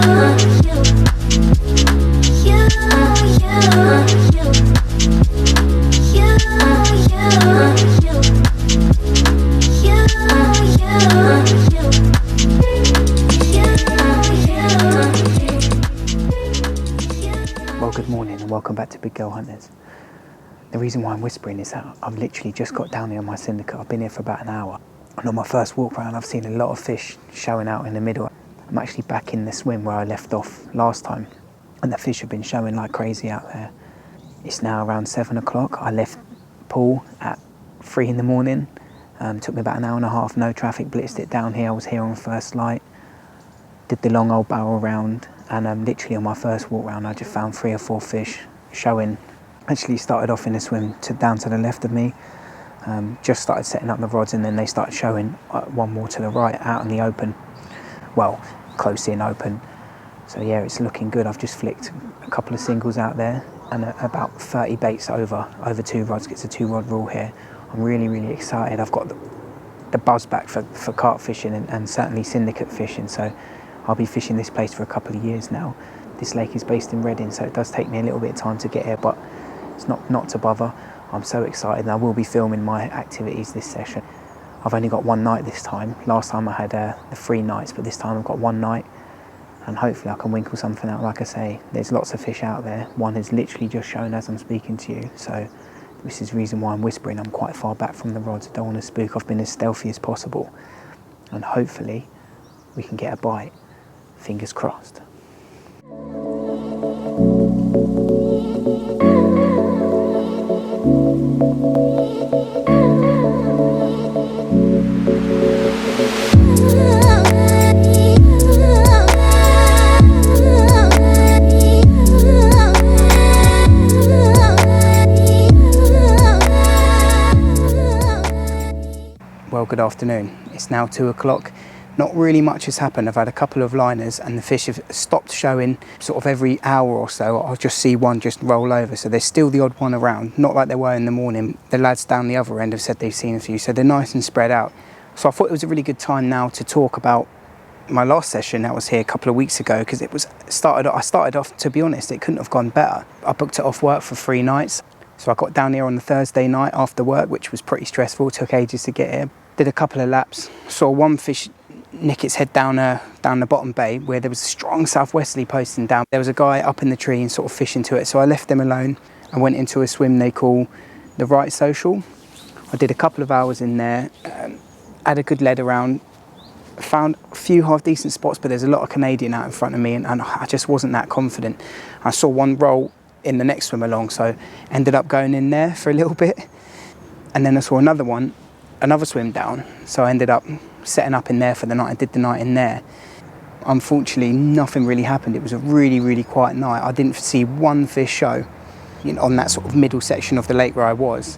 Well, good morning and welcome back to Big Girl Hunters. The reason why I'm whispering is that I've literally just got down here on my Syndicate. I've been here for about an hour. And on my first walk round, I've seen a lot of fish showing out in the middle. I'm actually back in the swim where I left off last time. And the fish have been showing like crazy out there. It's now around 7 o'clock. I left pool at 3 in the morning. Took me about an hour and a half, no traffic, blitzed it down here. I was here on first light. Did the long old barrel round. And literally on my first walk round, I just found 3 or 4 fish showing. Actually started off in a swim down to the left of me. Just started setting up the rods and then they started showing one more to the right out in the open. Well, close in open. So yeah, it's looking good. I've just flicked a couple of singles out there and about 30 baits over 2 rods. It's a 2-rod rule here. I'm really excited. I've got the buzz back for carp fishing and certainly syndicate fishing. So I'll be fishing this place for a couple of years now. This lake is based in Reading, so it does take me a little bit of time to get here, but it's not to bother. I'm so excited and I will be filming my activities this session. I've only got one night this time. Last time I had the 3 nights, but this time I've got one night and hopefully I can winkle something out. Like I say, there's lots of fish out there. One has literally just shown as I'm speaking to you, so this is the reason why I'm whispering. I'm quite far back from the rods. I don't want to spook. I've been as stealthy as possible and hopefully we can get a bite. Fingers crossed. Well, good afternoon. It's now 2 o'clock. Not really much has happened. I've had a couple of liners and the fish have stopped showing sort of every hour or so. I'll just see one just roll over. So there's still the odd one around, not like there were in the morning. The lads down the other end have said they've seen a few, so they're nice and spread out. So I thought it was a really good time now to talk about my last session that was here a couple of weeks ago, because I started off, to be honest, it couldn't have gone better. I booked it off work for 3 nights. So I got down here on the Thursday night after work, which was pretty stressful. It took ages to get here. Did a couple of laps, saw one fish nick its head down the bottom bay where there was a strong southwesterly posting down. There was a guy up in the tree and sort of fishing to it, so I left them alone and went into a swim they call the Right Social. I did a couple of hours in there, had a good lead around, found a few half decent spots, but there's a lot of Canadian out in front of me and I just wasn't that confident. I saw one roll in the next swim along, so ended up going in there for a little bit, and then I saw another swim down, so I ended up setting up in there for the night. I did the night in there. Unfortunately, nothing really happened. It was a really quiet night. I didn't see one fish show on that sort of middle section of the lake where I was.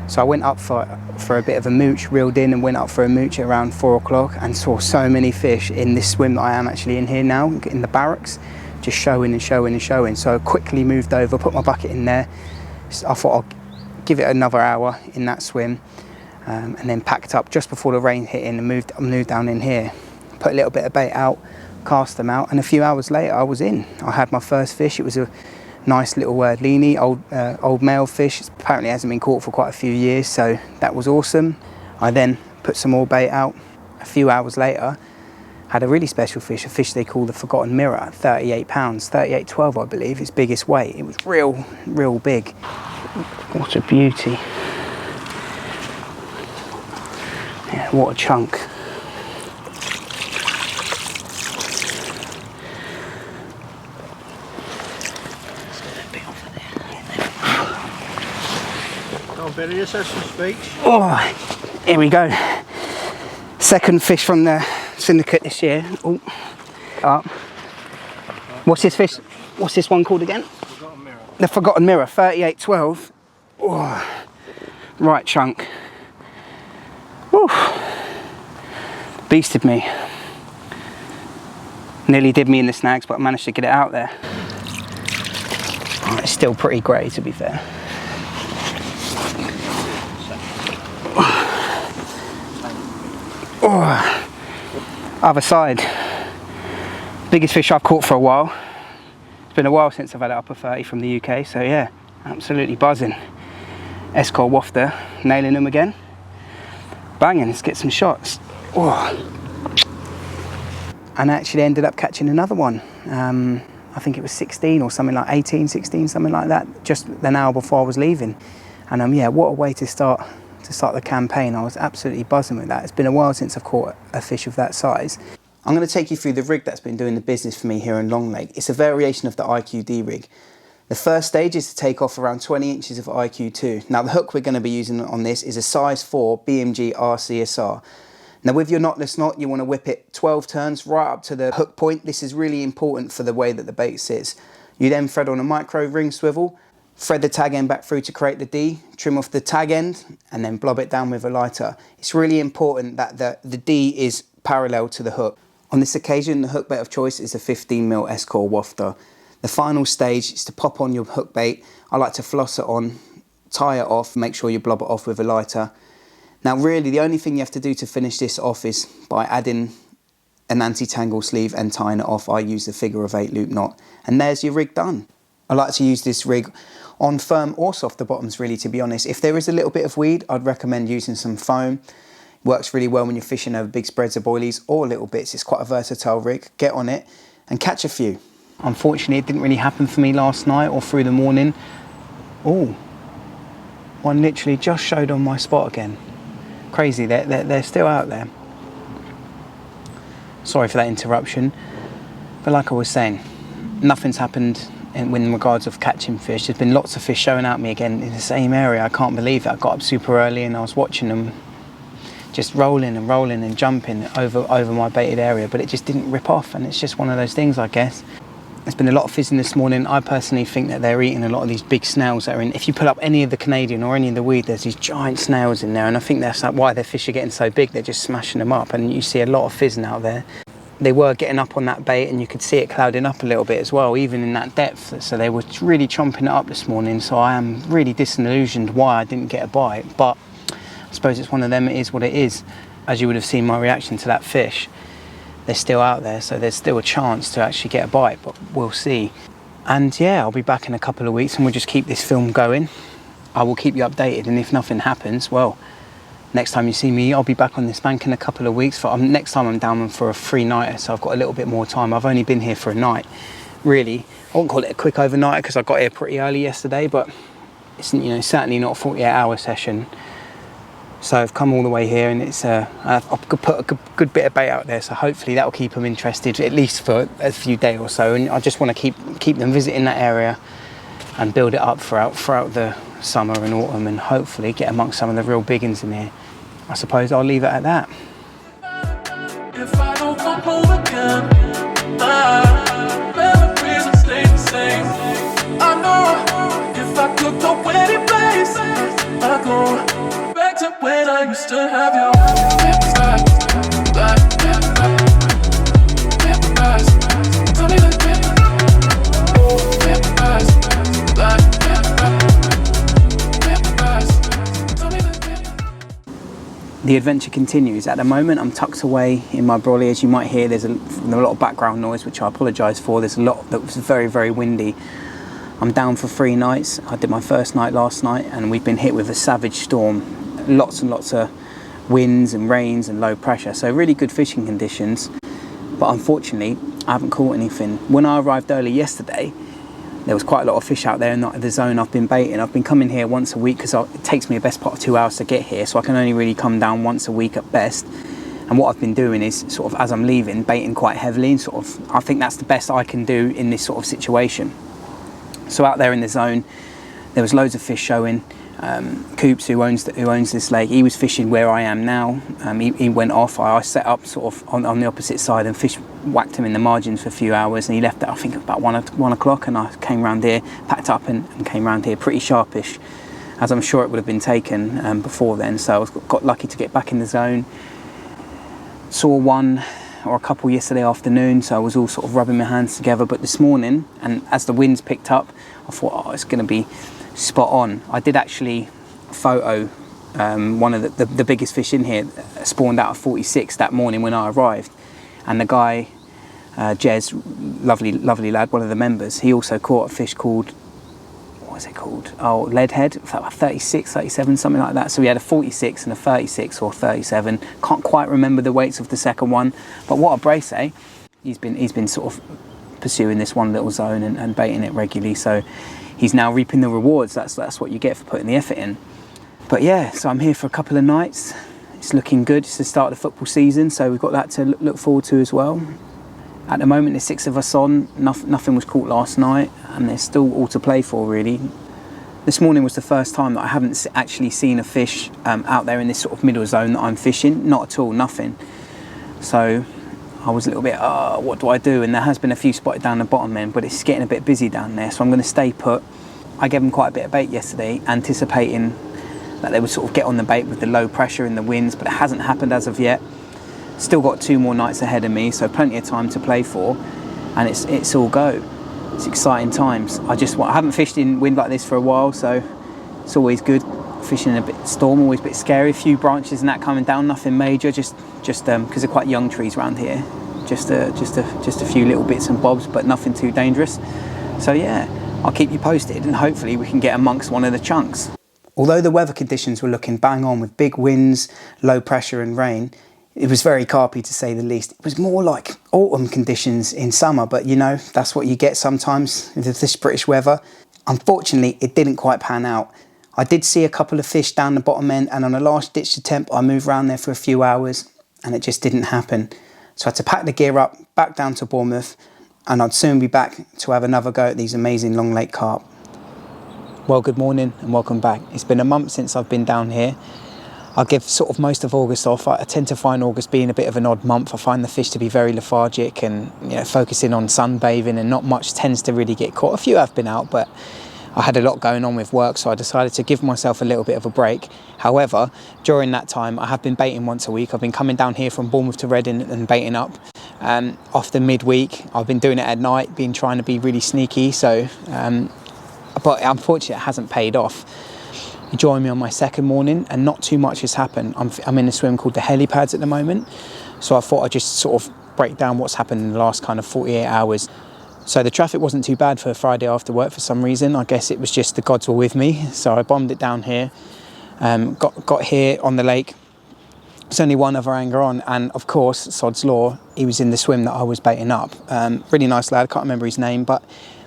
So I went up for a bit of a mooch, reeled in and went up for a mooch at around 4 o'clock and saw so many fish in this swim that I am actually in here now, in the barracks, just showing. So I quickly moved over, put my bucket in there. I thought I'll give it another hour in that swim. And then packed up just before the rain hit in and moved down in here. Put a little bit of bait out, cast them out, and a few hours later I was in. I had my first fish. It was a nice little leany, old male fish. It apparently hasn't been caught for quite a few years, so that was awesome. I then put some more bait out. A few hours later, had a really special fish, a fish they call the Forgotten Mirror, 38 pounds, 38.12 I believe, its biggest weight. It was real big. What a beauty. Yeah, what a chunk. Oh, Billy, just have some speech. Oh, here we go. Second fish from the Syndicate this year. Oh, up. What's this fish? What's this one called again? Forgotten Mirror. The Forgotten Mirror, 38.12. Oh, right chunk. Woo. Beasted me. Nearly did me in the snags, but I managed to get it out there. Oh, it's still pretty grey, to be fair. Oh, other side. Biggest fish I've caught for a while. It's been a while since I've had an upper 30 from the UK, so yeah, absolutely buzzing. Escort wafter, nailing them again. Banging, let's get some shots. Oh. And I actually ended up catching another one. I think it was 16 or something like 18, 16, something like that, just an hour before I was leaving. And yeah, what a way to start the campaign. I was absolutely buzzing with that. It's been a while since I've caught a fish of that size. I'm going to take you through the rig that's been doing the business for me here in Long Lake. It's a variation of the IQD rig. The first stage is to take off around 20 inches of IQ2. Now the hook we're going to be using on this is a size 4 BMG RCSR. Now with your knotless knot, you want to whip it 12 turns right up to the hook point. This is really important for the way that the bait sits. You then thread on a micro ring swivel, thread the tag end back through to create the D, trim off the tag end, and then blob it down with a lighter. It's really important that the D is parallel to the hook. On this occasion, the hook bait of choice is a 15mm S-core wafter. The final stage is to pop on your hook bait. I like to floss it on, tie it off, make sure you blob it off with a lighter. Now really the only thing you have to do to finish this off is by adding an anti-tangle sleeve and tying it off. I use the figure of 8 loop knot, and there's your rig done. I like to use this rig on firm or softer bottoms really, to be honest. If there is a little bit of weed, I'd recommend using some foam. Works really well when you're fishing over big spreads of boilies or little bits. It's quite a versatile rig. Get on it and catch a few. Unfortunately, it didn't really happen for me last night or through the morning. Oh, one literally just showed on my spot again. Crazy, they're still out there. Sorry for that interruption. But like I was saying, nothing's happened in regards of catching fish. There's been lots of fish showing out me again in the same area. I can't believe it. I got up super early and I was watching them just rolling and jumping over my baited area, but it just didn't rip off, and it's just one of those things, I guess. There's been a lot of fizzing this morning. I personally think that they're eating a lot of these big snails that are in. If you pull up any of the Canadian or any of the weed, there's these giant snails in there, and I think that's like why their fish are getting so big. They're just smashing them up, and you see a lot of fizzing out there. They were getting up on that bait, and you could see it clouding up a little bit as well, even in that depth. So they were really chomping it up this morning. So I am really disillusioned why I didn't get a bite, but I suppose it's one of them. It is what it is. As you would have seen my reaction to that fish, they're still out there, so there's still a chance to actually get a bite, but we'll see. And yeah, I'll be back in a couple of weeks and we'll just keep this film going. I will keep you updated, and if nothing happens, well, next time you see me, I'll be back on this bank in a couple of weeks. Next time I'm down for a 3-nighter, so I've got a little bit more time. I've only been here for a night, really. I won't call it a quick overnight because I got here pretty early yesterday, but it's certainly not a 48-hour session. So I've come all the way here, and it's I've put a good bit of bait out there, so hopefully that will keep them interested at least for a few days or so. And I just want to keep them visiting that area and build it up throughout the summer and autumn, and hopefully get amongst some of the real big ones in here. I suppose I'll leave it at that. If I don't come home again, memories will stay the same. I know if I could go any place, I'd go back to when I used to have you. The adventure continues. At the moment I'm tucked away in my brolly. As you might hear, there's a lot of background noise, which I apologise for. There's a lot that was very, very windy. I'm down for 3 nights. I did my first night last night, and we've been hit with a savage storm. Lots and lots of winds and rains and low pressure, so really good fishing conditions, but unfortunately I haven't caught anything. When I arrived early yesterday, there was quite a lot of fish out there in the zone I've been baiting. I've been coming here once a week because it takes me a best part of 2 hours to get here, so I can only really come down once a week at best. And what I've been doing is sort of, as I'm leaving, baiting quite heavily, and sort of I think that's the best I can do in this sort of situation. So out there in the zone, there was loads of fish showing. Coops, who owns this lake, he was fishing where I am now. He went off. I set up sort of on the opposite side and whacked him in the margins for a few hours, and he left at I think about 1 o'clock, and I came round here, packed up and came round here pretty sharpish, as I'm sure it would have been taken before then. So I got lucky to get back in the zone. Saw one or a couple yesterday afternoon, so I was all sort of rubbing my hands together. But this morning, and as the winds picked up, I thought, oh, it's going to be spot on. I did actually photo one of the biggest fish in here. Spawned out of 46 that morning when I arrived, and the guy Jez, lovely lad, one of the members, he also caught a fish called, what was it called? Oh, leadhead, about 36, 37, something like that. So we had a 46 and a 36 or 37. Can't quite remember the weights of the second one, but what a brace, eh? He's been sort of pursuing this one little zone and baiting it regularly. So he's now reaping the rewards. That's what you get for putting the effort in. But yeah, so I'm here for a couple of nights. It's looking good. It's the start of the football season, so we've got that to look forward to as well. At the moment, there's 6 of us on. Nothing was caught last night, and there's still all to play for, really. This morning was the first time that I haven't actually seen a fish out there in this sort of middle zone that I'm fishing. Not at all, nothing. So I was a little bit, what do I do? And there has been a few spotted down the bottom end, but it's getting a bit busy down there, so I'm going to stay put. I gave them quite a bit of bait yesterday, anticipating that they would sort of get on the bait with the low pressure and the winds, but it hasn't happened as of yet. Still got 2 more nights ahead of me, so plenty of time to play for, and it's all go. It's exciting times. I haven't fished in wind like this for a while, so it's always good. Fishing in a bit storm, always a bit scary. A few branches and that coming down, nothing major, just because they're quite young trees around here. Just a few little bits and bobs, but nothing too dangerous. So yeah, I'll keep you posted, and hopefully we can get amongst one of the chunks. Although the weather conditions were looking bang on with big winds, low pressure and rain, it was very carpy to say the least. It was more like autumn conditions in summer, but you know, that's what you get sometimes with this British weather. Unfortunately, it didn't quite pan out. I did see a couple of fish down the bottom end, and on a last ditch attempt, I moved around there for a few hours and it just didn't happen. So I had to pack the gear up, back down to Bournemouth, and I'd soon be back to have another go at these amazing Long Lake carp. Well, good morning and welcome back. It's been a month since I've been down here. I give sort of most of August off. I tend to find August being a bit of an odd month. I find the fish to be very lethargic and, you know, focusing on sunbathing, and not much tends to really get caught. A few have been out, but I had a lot going on with work, so I decided to give myself a little bit of a break. However, during that time, I have been baiting once a week. I've been coming down here from Bournemouth to Reading and baiting up. Often midweek, I've been doing it at night, been trying to be really sneaky. So, but unfortunately, it hasn't paid off. You join me on my second morning, and not too much has happened. I'm in a swim called the helipads at the moment, so I thought I'd just sort of break down what's happened in the last kind of 48 hours. So the traffic wasn't too bad for a Friday after work for some reason. I guess it was just the gods were with me. So I bombed it down here, got here on the lake. There's only one other angler on, and of course, Sod's Law, he was in the swim that I was baiting up. Really nice lad, can't remember his name, but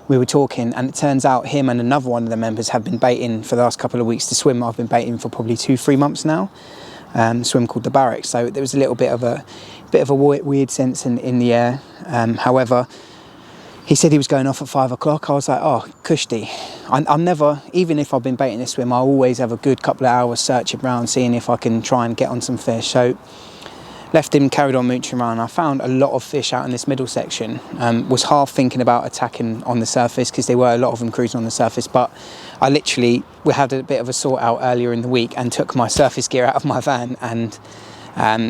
we were talking, and it turns out him and another one of the members have been baiting for the last couple of weeks. The swim I've been baiting for probably 2-3 months now. Swim called the Barracks. So there was a little bit of a weird sense in the air. However, he said he was going off at 5 o'clock. I was like, oh, cushty. I'm never, even if I've been baiting this swim, I always have a good couple of hours searching around, seeing if I can try and get on some fish. So left him, carried on mooching around. I found a lot of fish out in this middle section. Was half thinking about attacking on the surface because there were a lot of them cruising on the surface, but we had a bit of a sort out earlier in the week and took my surface gear out of my van and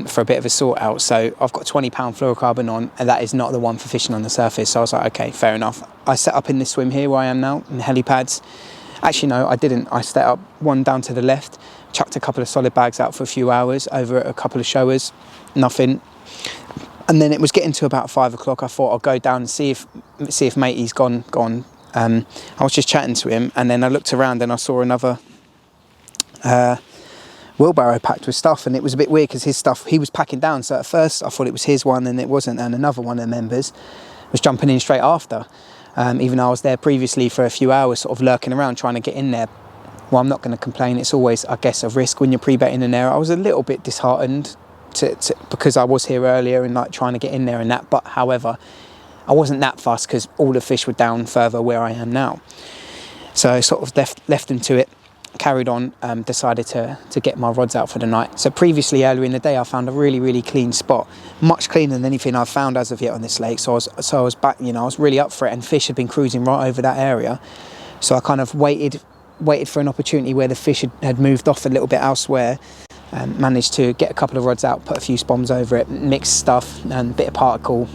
for a bit of a sort out. So I've got 20 pound fluorocarbon on, and that is not the one for fishing on the surface. So I was like, okay, fair enough. I set up in this swim here where I am now, in the helipads. Actually, no, I didn't. I set up one down to the left, chucked a couple of solid bags out for a few hours over a couple of showers, nothing. And then it was getting to about 5 o'clock. I thought I'll go down and see if matey's gone. I was just chatting to him, and then I looked around and I saw another wheelbarrow packed with stuff, and it was a bit weird because his stuff he was packing down. So at first I thought it was his one, and it wasn't. And another one of the members was jumping in straight after, even though I was there previously for a few hours, sort of lurking around trying to get in there. Well, I'm not going to complain. It's always, I guess, a risk when you're pre-betting an area. I was a little bit disheartened because I was here earlier and like trying to get in there and that. But however, I wasn't that fussed because all the fish were down further where I am now. So I sort of left them to it, carried on, decided to get my rods out for the night. So previously, earlier in the day, I found a really, really clean spot, much cleaner than anything I've found as of yet on this lake. So I was back, I was really up for it, and fish had been cruising right over that area. So I kind of waited for an opportunity where the fish had moved off a little bit elsewhere, and managed to get a couple of rods out, put a few spoms over it, mix stuff, and a bit of particle,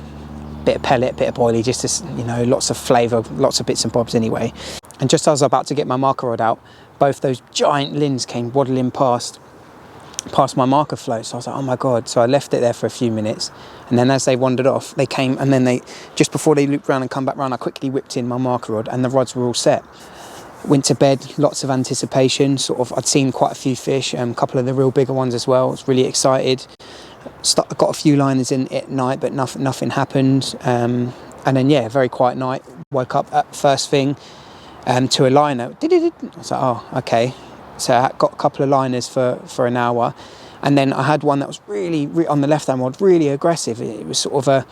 bit of pellet, bit of boilie, just to, lots of flavour, lots of bits and bobs anyway. And just as I was about to get my marker rod out, both those giant lins came waddling past. past my marker float. So I was like, oh my God. So I left it there for a few minutes, and then as they wandered off, they came, and then they, just before they looped around and come back round, I quickly whipped in my marker rod, and the rods were all set. Went to bed, lots of anticipation, sort of, I'd seen quite a few fish, a couple of the real bigger ones as well. I was really excited. Got a few liners in at night, but nothing happened. And then, yeah, very quiet night. Woke up at first thing to a liner. I was like, oh, okay. So I got a couple of liners for an hour. And then I had one that was really on the left-hand rod, really aggressive. It was sort of a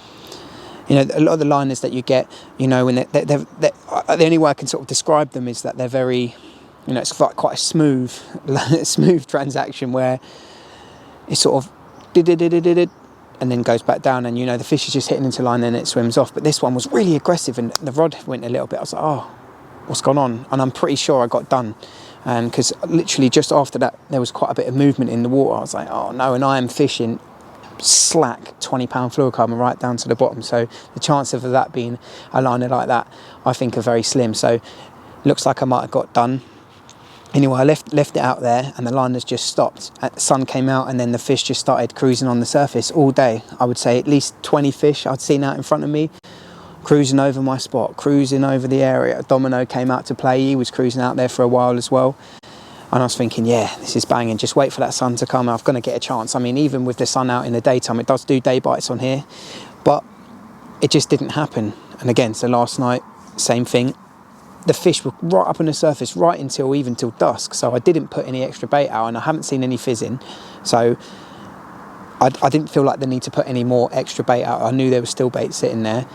lot of the liners that you get, when they're the only way I can sort of describe them is that they're very, it's like quite a smooth transaction where it's sort of and then goes back down, and the fish is just hitting into line and then it swims off. But this one was really aggressive, and the rod went a little bit. I was like, oh, what's gone on? And I'm pretty sure I got done, because literally just after that there was quite a bit of movement in the water. I was like, oh no, and I am fishing slack 20-pound fluorocarbon right down to the bottom, so the chance of that being a liner like that I think are very slim. So looks like I might have got done. Anyway, I left it out there, and the liners just stopped. The sun came out, and then the fish just started cruising on the surface all day. I would say at least 20 fish I'd seen out in front of me, cruising over my spot, cruising over the area. Domino came out to play. He was cruising out there for a while as well. And I was thinking, yeah, this is banging. Just wait for that sun to come. I'm going to get a chance. I mean, even with the sun out in the daytime, it does do day bites on here. But it just didn't happen. And again, so last night, same thing. The fish were right up on the surface, right until dusk. So I didn't put any extra bait out, and I haven't seen any fizzing. So I didn't feel like the need to put any more extra bait out. I knew there was still bait sitting there.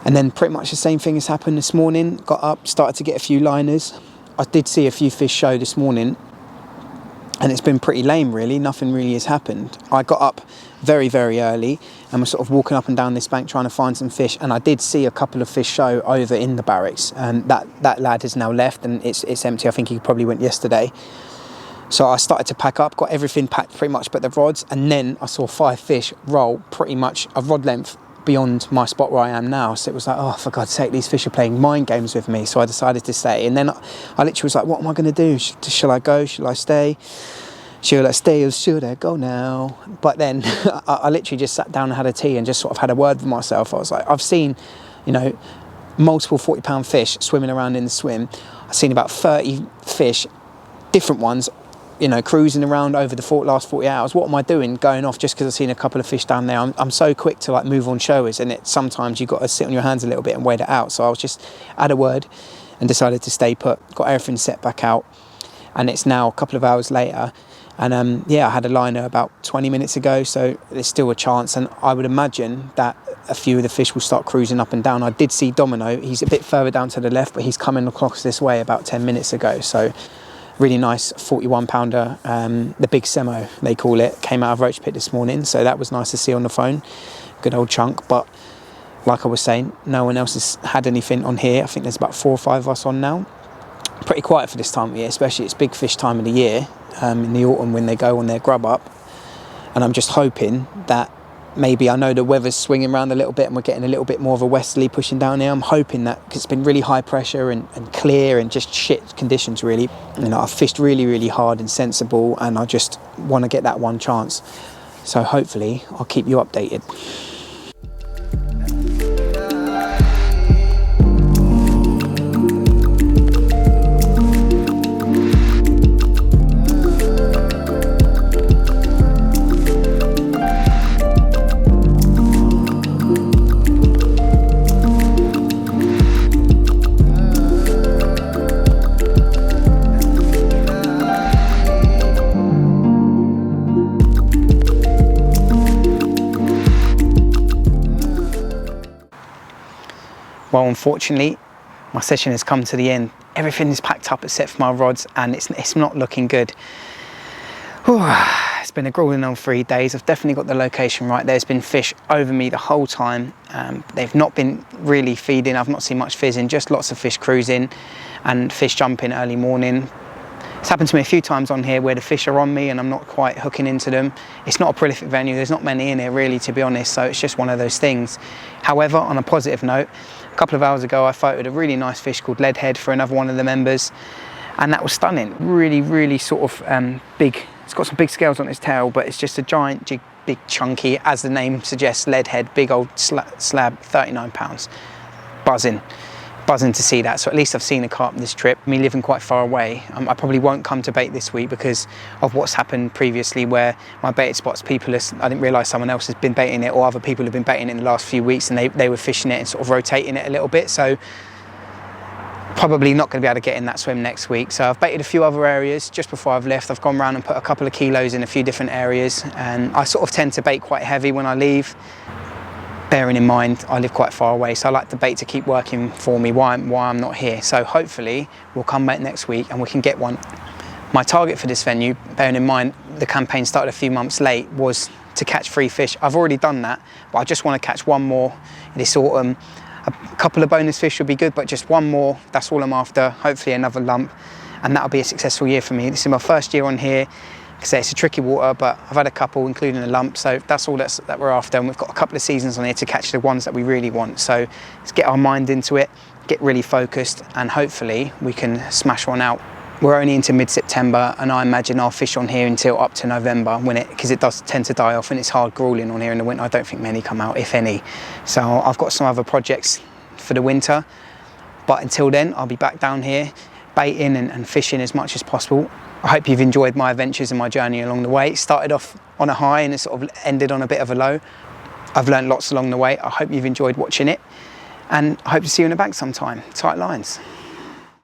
And then pretty much the same thing has happened this morning. Got up, started to get a few liners. I did see a few fish show this morning, and it's been pretty lame really. Nothing really has happened. I got up very, very early and was sort of walking up and down this bank trying to find some fish, and I did see a couple of fish show over in the barracks, and that lad has now left and it's empty. I think he probably went yesterday. So I started to pack up, got everything packed pretty much but the rods, and then I saw 5 fish roll pretty much a rod length beyond my spot where I am now. So it was like, oh, for God's sake, these fish are playing mind games with me. So I decided to stay, and then I literally was like, what am I going to do? Shall I go? Shall I stay? Should I stay or should I go now? But then I literally just sat down and had a tea and just sort of had a word with myself. I was like, I've seen, multiple 40-pound fish swimming around in the swim. I've seen about 30 fish, different ones, cruising around over the last 40 hours. What am I doing going off just because I've seen a couple of fish down there? I'm so quick to move on showers, and sometimes you've got to sit on your hands a little bit and wait it out. So I was just had a word and decided to stay put, got everything set back out, and it's now a couple of hours later. And I had a liner about 20 minutes ago, so there's still a chance, and I would imagine that a few of the fish will start cruising up and down. I did see Domino, he's a bit further down to the left, but he's coming across this way about 10 minutes ago. So really nice 41-pounder, the big Semo they call it, came out of Roach Pit this morning, so that was nice to see on the phone. Good old chunk. But like I was saying, no one else has had anything on here. I think there's about 4 or 5 of us on now. Pretty quiet for this time of year, especially it's big fish time of the year, in the autumn when they go on their grub up. And I'm just hoping that maybe, I know the weather's swinging around a little bit and we're getting a little bit more of a westerly pushing down here. I'm hoping that, because it's been really high pressure and clear and just shit conditions really, I've fished really, really hard and sensible, and I just want to get that one chance. So hopefully I'll keep you updated. Well, unfortunately, my session has come to the end. Everything is packed up except for my rods, and it's not looking good. Whew. It's been a grueling old 3 days. I've definitely got the location right. There's been fish over me the whole time. They've not been really feeding. I've not seen much fizzing, just lots of fish cruising and fish jumping early morning. It's happened to me a few times on here where the fish are on me and I'm not quite hooking into them. It's not a prolific venue. There's not many in here really, to be honest. So it's just one of those things. However, on a positive note, a couple of hours ago I photoed a really nice fish called leadhead for another one of the members, and that was stunning. Really, really sort of big It's got some big scales on its tail, but it's just a giant, big chunky, as the name suggests, lead head, big old slab, 39 pounds. Buzzing to see that. So at least I've seen a carp this trip. Me living quite far away, I probably won't come to bait this week because of what's happened previously, where my baited spots, I didn't realise someone else has been baiting it, or other people have been baiting it in the last few weeks, and they were fishing it and sort of rotating it a little bit. So probably not going to be able to get in that swim next week. So I've baited a few other areas just before I've left. I've gone around and put a couple of kilos in a few different areas, and I sort of tend to bait quite heavy when I leave, bearing in mind I live quite far away, so I like the bait to keep working for me while I'm not here. So hopefully we'll come back next week and we can get one. My target for this venue, bearing in mind the campaign started a few months late, was to catch 3 fish. I've already done that, but I just want to catch one more this autumn. A couple of bonus fish would be good, but just one more, that's all I'm after. Hopefully another lump, and that'll be a successful year for me. This is my first year on here. Because it's a tricky water, but I've had a couple, including a lump, so that's all that we're after. And we've got a couple of seasons on here to catch the ones that we really want. So let's get our mind into it, get really focused, and hopefully we can smash one out. We're only into mid-September, and I imagine I'll fish on here until up to November, because it does tend to die off, and it's hard grueling on here in the winter. I don't think many come out, if any. So I've got some other projects for the winter, but until then, I'll be back down here, baiting and fishing as much as possible. I hope you've enjoyed my adventures and my journey along the way. It started off on a high and it sort of ended on a bit of a low. I've learned lots along the way. I hope you've enjoyed watching it, and I hope to see you in the bank sometime. Tight lines.